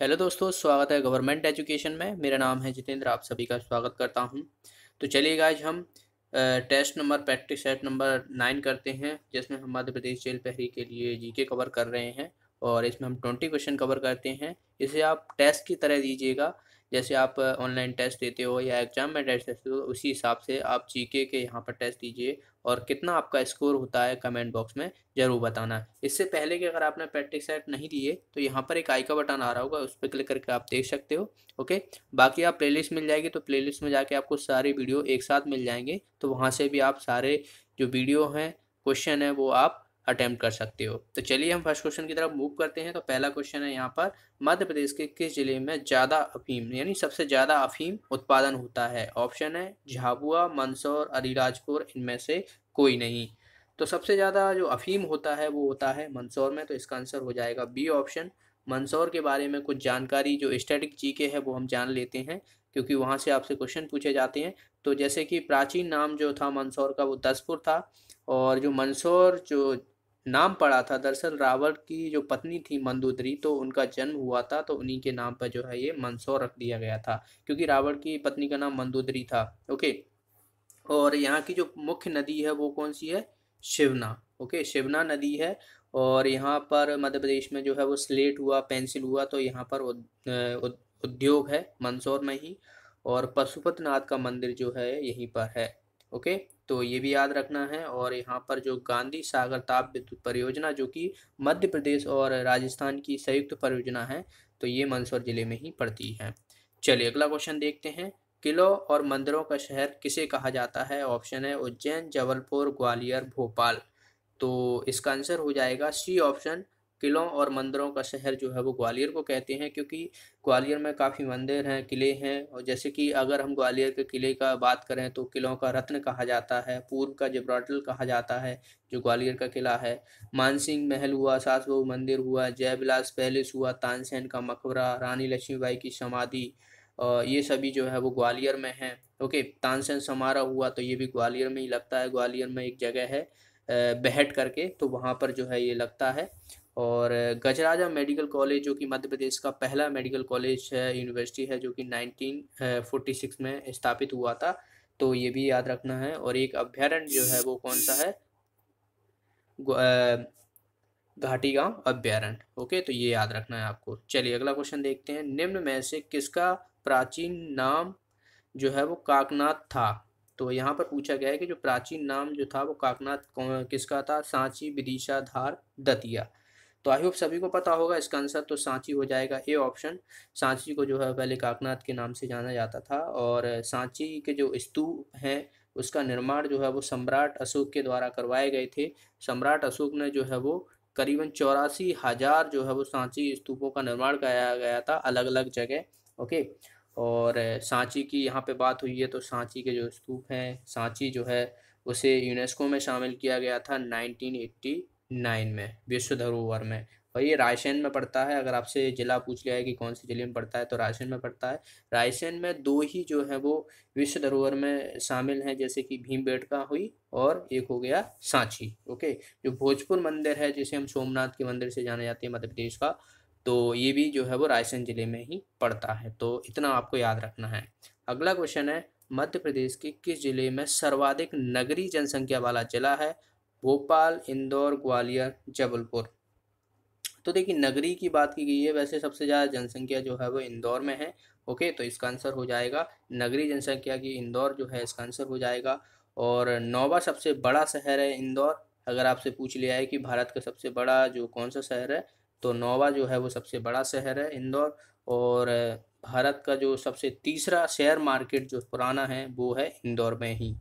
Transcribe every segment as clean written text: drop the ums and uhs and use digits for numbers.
Hello दोस्तों, स्वागत है गवर्नमेंट एजुकेशन में। मेरा नाम है जितेंद्र, आप सभी का स्वागत करता हूं। तो चलिए आज हम test number practice set number 9 करते हैं, जिसमें हम मध्य प्रदेश जेल प्रहरी के लिए जीके कवर कर रहे हैं। और इसमें हम 20 क्वेश्चन कवर करते हैं। इसे आप टेस्ट की तरह दीजिएगा, जैसे आप ऑनलाइन टेस्ट देते हो या एग्जाम में टेस्ट देते हो, उसी हिसाब से आप जीके के यहाँ पर टेस्ट दीजिए। और कितना आपका स्कोर होता है कमेंट बॉक्स में ज़रूर बताना। इससे पहले कि अगर आपने प्रैक्टिस सेट नहीं दिए तो यहाँ पर एक आई का बटन आ रहा होगा, उस पर क्लिक करके आप देख सकते हो। ओके, बाकी आप प्लेलिस्ट मिल जाएगी, तो प्लेलिस्ट में जाके आपको सारे वीडियो एक साथ मिल जाएंगे, तो वहाँ से भी आप सारे जो वीडियो हैं, क्वेश्चन है, वो आप अटेम्प्ट कर सकते हो। तो चलिए हम फर्स्ट क्वेश्चन की तरफ मूव करते हैं। तो पहला क्वेश्चन है यहाँ पर, मध्य प्रदेश के किस जिले में ज़्यादा अफीम यानी सबसे ज़्यादा अफीम उत्पादन होता है? ऑप्शन है झाबुआ, मंदसौर, अलीराजपुर, इनमें से कोई नहीं। तो सबसे ज़्यादा जो अफीम होता है वो होता है मंदसौर में, तो इसका आंसर हो जाएगा बी ऑप्शन। मंदसौर के बारे में कुछ जानकारी जो स्टैटिक जीके है वो हम जान लेते हैं, क्योंकि वहाँ से आपसे क्वेश्चन पूछे जाते हैं। तो जैसे कि प्राचीन नाम जो था मंदसौर का वो दसपुर था, और जो मंदसौर जो नाम पड़ा था, दरअसल रावण की जो पत्नी थी मंदोदरी, तो उनका जन्म हुआ था, तो उन्हीं के नाम पर जो है ये मंदसौर रख दिया गया था, क्योंकि रावण की पत्नी का नाम मंदोदरी था। ओके, और यहाँ की जो मुख्य नदी है वो कौन सी है? शिवना। ओके, शिवना नदी है। और यहाँ पर मध्य प्रदेश में जो है वो स्लेट हुआ, पेंसिल हुआ, तो यहाँ पर उद्योग है मंदसौर में ही। और पशुपतिनाथ का मंदिर जो है यहीं पर है। ओके, तो ये भी याद रखना है। और यहाँ पर जो गांधी सागर ताप विद्युत परियोजना, जो कि मध्य प्रदेश और राजस्थान की संयुक्त परियोजना है, तो ये मंदसौर जिले में ही पड़ती है। चलिए अगला क्वेश्चन देखते हैं। किलों और मंदिरों का शहर किसे कहा जाता है? ऑप्शन है उज्जैन, जबलपुर, ग्वालियर, भोपाल। तो इसका आंसर हो जाएगा सी ऑप्शन। किलों और मंदिरों का शहर जो है वो ग्वालियर को कहते हैं, क्योंकि ग्वालियर में काफ़ी मंदिर हैं, किले हैं। और जैसे कि अगर हम ग्वालियर के किले का बात करें तो किलों का रत्न कहा जाता है, पूर्व का जिब्राल्टर कहा जाता है जो ग्वालियर का किला है। मानसिंह महल हुआ, सास बहू मंदिर हुआ, जयविलास पैलेस हुआ, तानसेन का मकबरा, रानी लक्ष्मीबाई की समाधि, ये सभी जो है वो ग्वालियर में है। ओके, तानसेन समारोह हुआ तो ये भी ग्वालियर में ही लगता है। ग्वालियर में एक जगह है बेहट करके, तो वहाँ पर जो है ये लगता है। और गजराजा मेडिकल कॉलेज, जो कि मध्य प्रदेश का पहला मेडिकल कॉलेज है, यूनिवर्सिटी है, जो कि 1946 में स्थापित हुआ था, तो ये भी याद रखना है। और एक अभ्यारण्य जो है वो कौन सा है? घाटी गांव अभ्यारण्य। ओके, तो ये याद रखना है आपको। चलिए अगला क्वेश्चन देखते हैं। निम्न में से किसका प्राचीन नाम जो है वो काकनाथ था? तो यहाँ पर पूछा गया है कि जो प्राचीन नाम जो था वो काकनाथ किसका था? सांची, विदिशा, धार, दतिया। तो आई होप सभी को पता होगा इसका आंसर, तो सांची हो जाएगा ए ऑप्शन। सांची को जो है पहले काकनाथ के नाम से जाना जाता था। और सांची के जो स्तूप हैं उसका निर्माण जो है वो सम्राट अशोक के द्वारा करवाए गए थे। सम्राट अशोक ने जो है वो करीबन 84,000 जो है वो सांची स्तूपों का निर्माण कराया गया था अलग अलग जगह। ओके, और सांची की यहाँ पे बात हुई है, तो सांची के जो स्तूप हैं, सांची जो है उसे यूनेस्को में शामिल किया गया था 1989 में, विश्व धरोहर में। और ये रायसेन में पड़ता है। अगर आपसे जिला पूछ लिया है कि कौन से जिले में पड़ता है, तो रायसेन में पड़ता है। रायसेन में दो ही जो है वो विश्व धरोहर में शामिल हैं, जैसे कि भीमबेटका हुई और एक हो गया सांची। ओके, जो भोजपुर मंदिर है, जिसे हम सोमनाथ के मंदिर से जाने जाते हैं मध्य प्रदेश का, तो ये भी जो है वो रायसेन जिले में ही पड़ता है। तो इतना आपको याद रखना है। अगला क्वेश्चन है, मध्य प्रदेश के किस जिले में सर्वाधिक नगरीय जनसंख्या वाला जिला है? भोपाल, इंदौर, ग्वालियर, जबलपुर। तो देखिए, नगरी की बात की गई है, वैसे सबसे ज़्यादा जनसंख्या जो है वो इंदौर में है। ओके, तो इसका आंसर हो जाएगा नगरीय जनसंख्या की इंदौर जो है इसका आंसर हो जाएगा। और नौवां सबसे बड़ा शहर है इंदौर। अगर आपसे पूछ लिया है कि भारत का सबसे बड़ा जो कौन सा शहर है, तो नौवां जो है वो सबसे बड़ा शहर है इंदौर। और भारत का जो सबसे तीसरा शेयर मार्केट जो पुराना है वो है इंदौर में ही।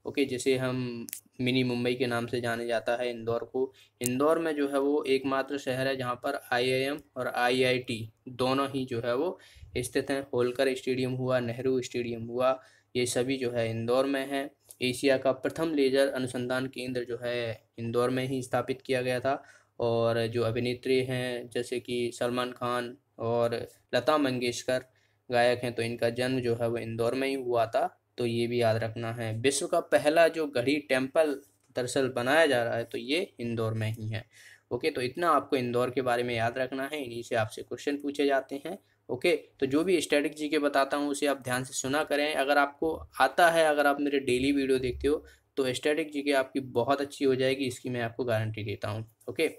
ओके, जिसे हम मिनी मुंबई के नाम से जाने जाता है इंदौर को। इंदौर में जो है वो एकमात्र शहर है जहाँ पर आईआईएम और आईआईटी दोनों ही जो है वो स्थित हैं। होलकर स्टेडियम हुआ, नेहरू स्टेडियम हुआ, ये सभी जो है इंदौर में है। एशिया का प्रथम लेजर अनुसंधान केंद्र जो है इंदौर में ही स्थापित किया गया था। और जो अभिनेत्री हैं जैसे कि सलमान खान और लता मंगेशकर गायक हैं, तो इनका जन्म जो है वो इंदौर में ही हुआ था। तो ये भी याद रखना है। विश्व का पहला जो घड़ी टेम्पल दरअसल बनाया जा रहा है, तो ये इंदौर में ही है। ओके, तो इतना आपको इंदौर के बारे में याद रखना है, इन्हीं से आपसे क्वेश्चन पूछे जाते हैं। ओके, तो जो भी स्टैटिक जीके बताता हूँ उसे आप ध्यान से सुना करें। अगर आपको आता है, अगर आप मेरे डेली वीडियो देखते हो तो स्टैटिक जीके आपकी बहुत अच्छी हो जाएगी, इसकी मैं आपको गारंटी देता हूँ। ओके,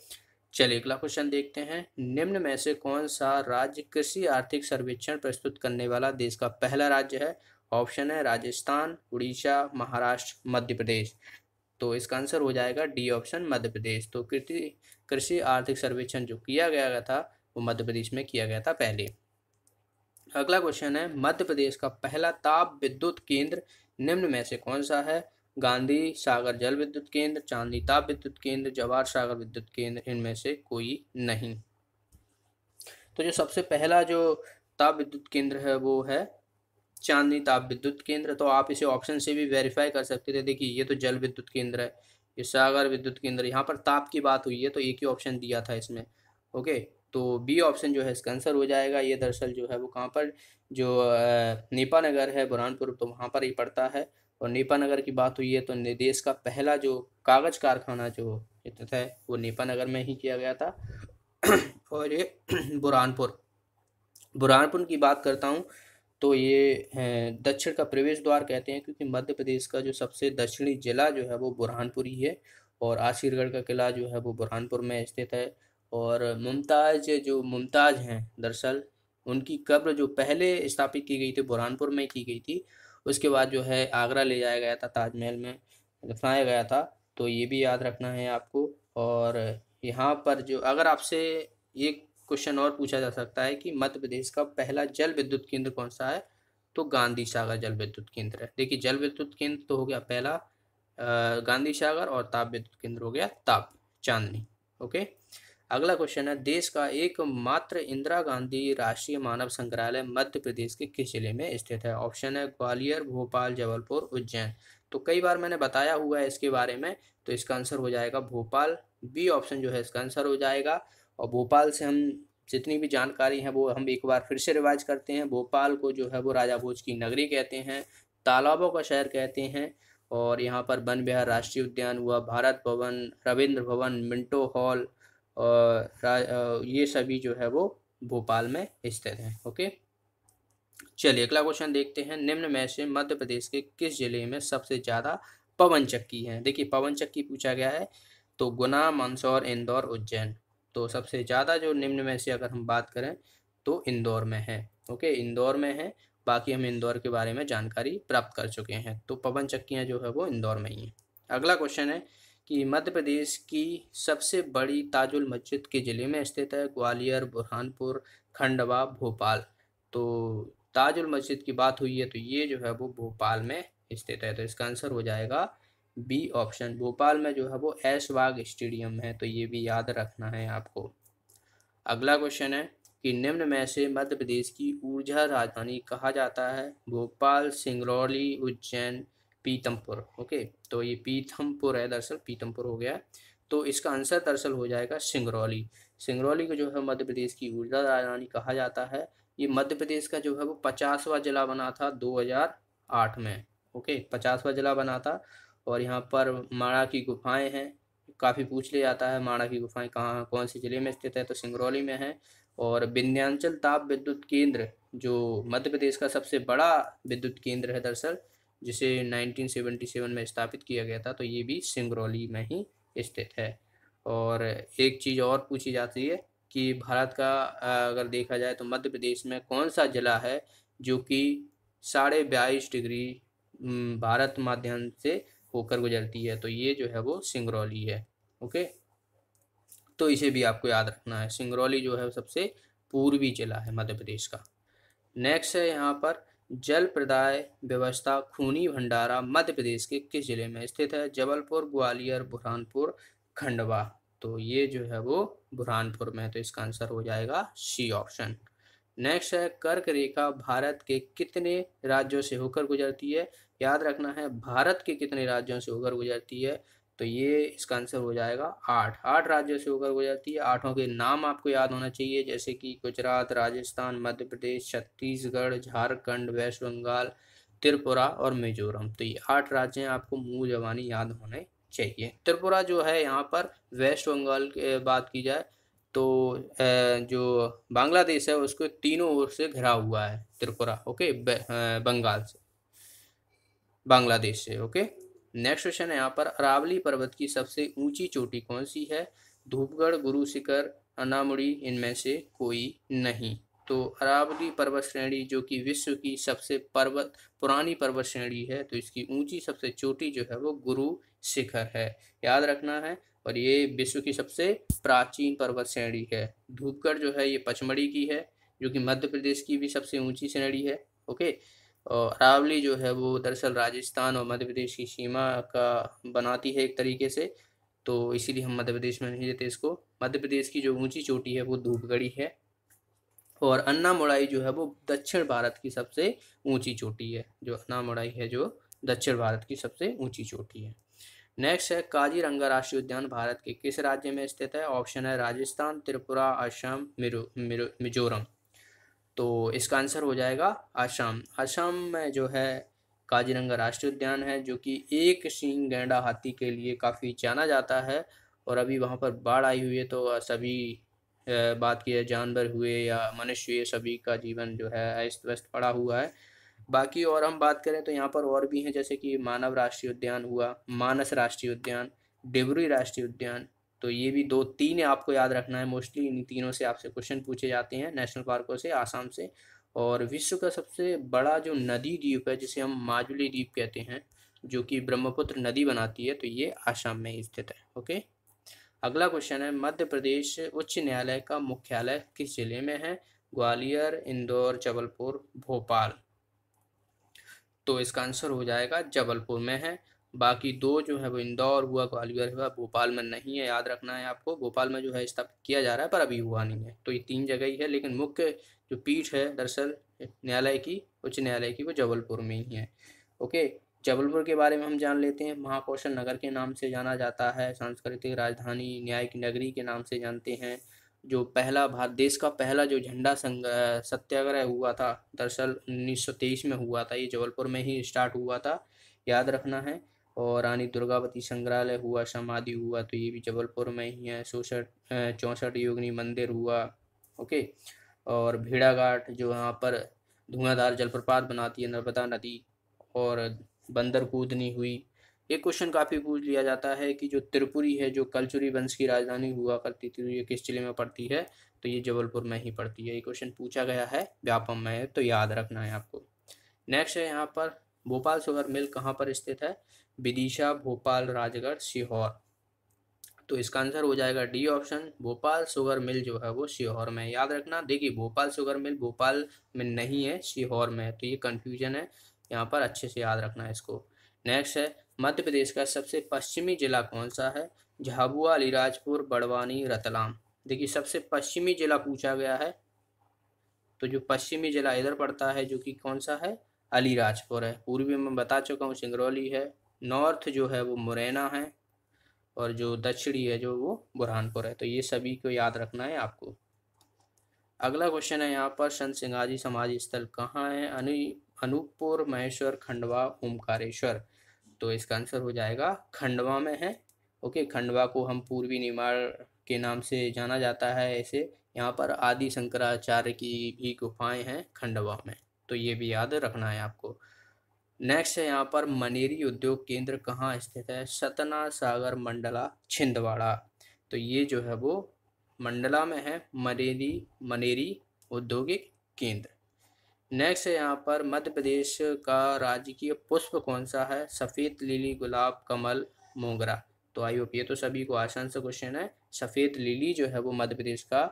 चलिए अगला क्वेश्चन देखते हैं। निम्न में से कौन सा राज्य कृषि आर्थिक सर्वेक्षण प्रस्तुत करने वाला देश का पहला राज्य है? ऑप्शन है राजस्थान, उड़ीसा, महाराष्ट्र, मध्य प्रदेश। तो इसका आंसर हो जाएगा डी ऑप्शन, मध्य प्रदेश। तो कृषि आर्थिक सर्वेक्षण जो किया गया था वो मध्य प्रदेश में किया गया था पहले। अगला क्वेश्चन है, मध्य प्रदेश का पहला ताप विद्युत केंद्र निम्न में से कौन सा है? गांधी सागर जल विद्युत केंद्र, चांदनी ताप विद्युत केंद्र, जवाहर सागर विद्युत केंद्र, इनमें से कोई नहीं। तो जो सबसे पहला जो ताप विद्युत केंद्र है वो है चांदनी ताप विद्युत केंद्र। तो आप इसे ऑप्शन से भी वेरीफाई कर सकते थे। देखिए ये तो जल विद्युत केंद्र है, ये सागर विद्युत केंद्र, यहाँ पर ताप की बात हुई है तो एक ही ऑप्शन दिया था इसमें। ओके, तो बी ऑप्शन जो है इसका आंसर हो जाएगा। ये दरअसल जो है वो कहाँ पर, जो नीपा नगर है बुरहानपुर, तो वहाँ पर ही पड़ता है। और नीपा नगर की बात हुई है तो देश का पहला जो कागज कारखाना जो है वो नीपा नगर में ही किया गया था। और ये बुरहानपुर बुरहानपुर की बात करता हूँ तो ये दक्षिण का प्रवेश द्वार कहते हैं, क्योंकि मध्य प्रदेश का जो सबसे दक्षिणी जिला जो है वो बुरहानपुर ही है। और आसिरगढ़ का किला जो है वो बुरहानपुर में स्थित है। और मुमताज़ हैं दरअसल, उनकी कब्र जो पहले स्थापित की गई थी बुरहानपुर में की गई थी, उसके बाद जो है आगरा ले जाया गया था, ताजमहल में दफनाया गया था। तो ये भी याद रखना है आपको। और यहाँ पर जो अगर आपसे एक क्वेश्चन और पूछा जा सकता है कि मध्य प्रदेश का पहला जल विद्युत केंद्र कौन सा है, तो गांधी सागर जल विद्युत केंद्र है। देखिए जल विद्युत केंद्र तो हो गया पहला गांधी सागर, और ताप विद्युत केंद्र हो गया ताप चांदनी। ओके, अगला क्वेश्चन है, देश का एकमात्र इंदिरा गांधी राष्ट्रीय मानव संग्रहालय मध्य प्रदेश के किस जिले में स्थित है? ऑप्शन है ग्वालियर, भोपाल, जबलपुर, उज्जैन। तो कई बार मैंने बताया हुआ है इसके बारे में, तो इसका आंसर हो जाएगा भोपाल। बी ऑप्शन जो है इसका आंसर हो जाएगा। और भोपाल से हम जितनी भी जानकारी है वो हम एक बार फिर से रिवाइज करते हैं। भोपाल को जो है वो राजा भोज की नगरी कहते हैं, तालाबों का शहर कहते हैं। और यहाँ पर वन विहार राष्ट्रीय उद्यान हुआ, भारत भवन, रविंद्र भवन, मिंटो हॉल, और ये सभी जो है वो भोपाल में स्थित हैं। ओके, चलिए अगला क्वेश्चन देखते हैं। निम्न में से मध्य प्रदेश के किस जिले में सबसे ज़्यादा पवन चक्की हैं? देखिए पवन चक्की पूछा गया है, तो गुना, मंदसौर, इंदौर, उज्जैन। तो सबसे ज़्यादा जो निम्न में से अगर हम बात करें तो इंदौर में है। ओके, इंदौर में है। बाकी हम इंदौर के बारे में जानकारी प्राप्त कर चुके हैं, तो पवन चक्कियाँ जो है वो इंदौर में ही हैं। अगला क्वेश्चन है कि मध्य प्रदेश की सबसे बड़ी ताजुल मस्जिद के ज़िले में स्थित है? ग्वालियर, बुरहानपुर, खंडवा, भोपाल। तो ताजुल मस्जिद की बात हुई है तो ये जो है वो भोपाल में स्थित है। तो इसका आंसर हो जाएगा बी ऑप्शन, भोपाल में जो है वो ऐशबाग स्टेडियम है। तो ये भी याद रखना है आपको। अगला क्वेश्चन है कि निम्न में से मध्य प्रदेश की ऊर्जा राजधानी कहा जाता है? भोपाल, सिंगरौली, उज्जैन, पीतमपुर। ओके, तो ये पीथमपुर है, दरअसल पीतमपुर हो गया। तो इसका आंसर दरअसल हो जाएगा सिंगरौली। सिंगरौली को जो है मध्य प्रदेश की ऊर्जा राजधानी कहा जाता है। ये मध्य प्रदेश का जो है वो 50वां जिला बना था 2008 में। ओके, 50वां जिला बना था। और यहाँ पर माणा की गुफाएं हैं, काफ़ी पूछ लिया जाता है माणा की गुफाएं कहाँ कौन से ज़िले में स्थित है, तो सिंगरौली में है। और विंध्याचल ताप विद्युत केंद्र जो मध्य प्रदेश का सबसे बड़ा विद्युत केंद्र है दरअसल, जिसे 1977 में स्थापित किया गया था, तो ये भी सिंगरौली में ही स्थित है। और एक चीज़ और पूछी जाती है कि भारत का अगर देखा जाए तो मध्य प्रदेश में कौन सा जिला है जो कि 22.5 डिग्री भारत माध्यम से होकर गुजरती है? तो ये जो है वो सिंगरौली है। ओके, तो इसे भी आपको याद रखना है। सिंगरौली जो है सबसे पूर्वी जिला है मध्य प्रदेश का। नेक्स्ट है यहाँ पर, जल प्रदाय व्यवस्था खूनी भंडारा मध्य प्रदेश के किस जिले में स्थित है? जबलपुर, ग्वालियर, बुरहानपुर, खंडवा। तो ये जो है वो बुरहानपुर में है। तो इसका आंसर हो जाएगा सी ऑप्शन। नेक्स्ट है, कर्क रेखा भारत के कितने राज्यों से होकर गुजरती है? याद रखना है भारत के कितने राज्यों से होकर गुजरती है, तो ये इसका आंसर हो जाएगा 8 राज्यों से होकर गुजरती है। 8 के नाम आपको याद होना चाहिए, जैसे कि गुजरात, राजस्थान, मध्य प्रदेश, छत्तीसगढ़, झारखंड, वेस्ट बंगाल, त्रिपुरा और मिजोरम। तो ये 8 राज्य हैं, आपको मुंह जबानी याद होने चाहिए। त्रिपुरा जो है यहाँ पर वेस्ट बंगाल की बात की जाए तो जो बांग्लादेश है उसको तीनों ओर से घिरा हुआ है त्रिपुरा, ओके, बंगाल से, बांग्लादेश से, ओके। नेक्स्ट क्वेश्चन है यहाँ पर, अरावली पर्वत की सबसे ऊंची चोटी कौन सी है? धूपगढ़, गुरु शिखर, अनामुड़ी, इनमें से कोई नहीं। तो अरावली पर्वत श्रेणी जो कि विश्व की सबसे पुरानी पर्वत श्रेणी है, तो इसकी ऊंची सबसे चोटी जो है वो गुरु शिखर है, याद रखना है। और ये विश्व की सबसे प्राचीन पर्वत श्रेणी है। धूपगढ़ जो है ये पचमढ़ी की है, जो कि मध्य प्रदेश की भी सबसे ऊंची श्रेणी है, ओके। और अरावली जो है वो दरअसल राजस्थान और मध्य प्रदेश की सीमा का बनाती है एक तरीके से, तो इसीलिए हम मध्य प्रदेश में नहीं देते इसको। मध्य प्रदेश की जो ऊंची चोटी है वो धूपगढ़ी है। और अन्नामुड़ाई जो है वो दक्षिण भारत की सबसे ऊंची चोटी है, जो अन्नामुड़ाई है जो दक्षिण भारत की सबसे ऊंची चोटी है। नेक्स्ट है, काजीरंगा राष्ट्रीय उद्यान भारत के किस राज्य में स्थित है? ऑप्शन है राजस्थान, त्रिपुरा, असम, मिजोरम। तो इसका आंसर हो जाएगा असम। असम में जो है काजीरंगा राष्ट्रीय उद्यान है, जो कि एक सींग गैंडा हाथी के लिए काफ़ी जाना जाता है। और अभी वहाँ पर बाढ़ आई हुई है, तो सभी बात की है जानवर हुए या मनुष्य हुए, सभी का जीवन जो है अस्त व्यस्त पड़ा हुआ है। बाकी और हम बात करें तो यहाँ पर और भी हैं, जैसे कि मानव राष्ट्रीय उद्यान हुआ, मानस राष्ट्रीय उद्यान, डिब्रूई राष्ट्रीय उद्यान। तो ये भी दो तीन आपको याद रखना है, मोस्टली इन तीनों से आपसे क्वेश्चन पूछे जाते हैं, नेशनल पार्कों से, आसाम से। और विश्व का सबसे बड़ा जो नदी द्वीप है, जिसे हम माजुली द्वीप कहते हैं, जो कि ब्रह्मपुत्र नदी बनाती है, तो ये आसाम में ही स्थित है, ओके। अगला क्वेश्चन है, मध्य प्रदेश उच्च न्यायालय का मुख्यालय किस जिले में है? ग्वालियर, इंदौर, जबलपुर, भोपाल। तो इसका आंसर हो जाएगा जबलपुर में है। बाकी दो जो है वो इंदौर हुआ, ग्वालियर हुआ, भोपाल में नहीं है, याद रखना है आपको। भोपाल में जो है स्थापित किया जा रहा है पर अभी हुआ नहीं है। तो ये तीन जगह ही है, लेकिन मुख्य जो पीठ है दरअसल न्यायालय की, उच्च न्यायालय की, वो जबलपुर में ही है, ओके। जबलपुर के बारे में हम जान लेते हैं। महाकौशल नगर के नाम से जाना जाता है, सांस्कृतिक राजधानी, न्याय की नगरी के नाम से जानते हैं। जो पहला भारत देश का पहला जो झंडा सत्याग्रह हुआ था, दरअसल 1923 में हुआ था, ये जबलपुर में ही स्टार्ट हुआ था, याद रखना है। और रानी दुर्गावती संग्रहालय हुआ, समाधि हुआ, तो ये भी जबलपुर में ही है। 64 योगिनी मंदिर हुआ, ओके। और भेड़ाघाट जो यहाँ पर धुआंधार जलप्रपात बनाती है नर्मदा नदी, और बंदर कूदनी हुई। एक क्वेश्चन काफ़ी पूछ लिया जाता है कि जो त्रिपुरी है, जो कलचुरी वंश की राजधानी हुआ करती थी, ये किस जिले में पड़ती है? तो ये जबलपुर में ही पड़ती है। ये क्वेश्चन पूछा गया है, व्यापम में है, तो याद रखना है आपको। नेक्स्ट है यहाँ पर, भोपाल शुगर मिल कहाँ पर स्थित है? विदिशा, भोपाल, राजगढ़, सीहोर। तो इसका आंसर हो जाएगा D option, Bhopal sugar mill जो है वो सीहोर में है, याद रखना। देखिए भोपाल शुगर मिल भोपाल में नहीं है, सीहोर में है, तो ये कन्फ्यूजन है यहाँ पर, अच्छे से याद रखना है इसको। नेक्स्ट है, मध्य प्रदेश का सबसे पश्चिमी जिला कौन सा है? झाबुआ, अलीराजपुर, बड़वानी, रतलाम। देखिए सबसे पश्चिमी जिला पूछा गया है, तो जो पश्चिमी जिला इधर पड़ता है, जो कि कौन सा है? अलीराजपुर है। पूर्वी में बता चुका हूँ सिंगरौली है। नॉर्थ जो है वो मुरैना है, और जो दक्षिणी है जो वो बुरहानपुर है। तो ये सभी को याद रखना है आपको। अगला क्वेश्चन है यहाँ पर, संत सिंगाजी समाधि स्थल कहाँ है? अनूपपुर, महेश्वर, खंडवा, ओमकारेश्वर। तो इसका आंसर हो जाएगा खंडवा में है, ओके। खंडवा को हम पूर्वी निमाड़ के नाम से जाना जाता है ऐसे। यहाँ पर आदि शंकराचार्य की भी गुफाएं हैं खंडवा में, तो ये भी याद रखना है आपको। नेक्स्ट है यहाँ पर, मनेरी उद्योग केंद्र कहाँ स्थित है? सतना, सागर, मंडला, छिंदवाड़ा। तो ये जो है वो मंडला में है, मनेरी औद्योगिक केंद्र। नेक्स्ट है यहाँ पर, मध्य प्रदेश का राजकीय पुष्प कौन सा है? सफ़ेद लिली, गुलाब, कमल, मोगरा। तो आई होप ये तो सभी को आसान सा क्वेश्चन है। सफ़ेद लिली जो है वो मध्य प्रदेश का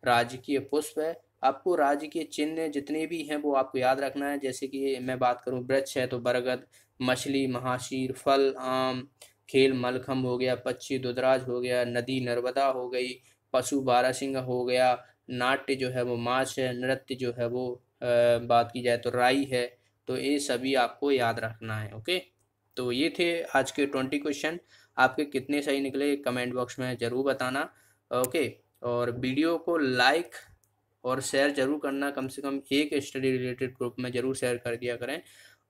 राजकीय पुष्प है। आपको राज्य के चिन्ह जितने भी हैं वो आपको याद रखना है। जैसे कि मैं बात करूँ, वृक्ष है तो बरगद, मछली महाशीर, फल आम, खेल मलखम्ब हो गया, पक्षी दुधराज हो गया, नदी नर्मदा हो गई, पशु बारहसिंगा हो गया, नाट्य जो है वो माछ है, नृत्य जो है वो बात की जाए तो राई है। तो ये सभी आपको याद रखना है, ओके। तो ये थे आज के 20 क्वेश्चन। आपके कितने सही निकले कमेंट बॉक्स में ज़रूर बताना, ओके। और वीडियो को लाइक और शेयर ज़रूर करना, कम से कम एक स्टडी रिलेटेड ग्रुप में ज़रूर शेयर कर दिया करें,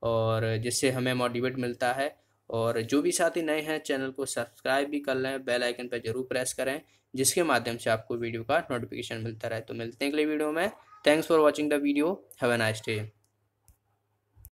और जिससे हमें मोटिवेट मिलता है। और जो भी साथी नए हैं चैनल को सब्सक्राइब भी कर लें, बेल आइकन पर जरूर प्रेस करें, जिसके माध्यम से आपको वीडियो का नोटिफिकेशन मिलता रहे। तो मिलते हैं अगले वीडियो में। Thanks for watching the video. Have a nice day.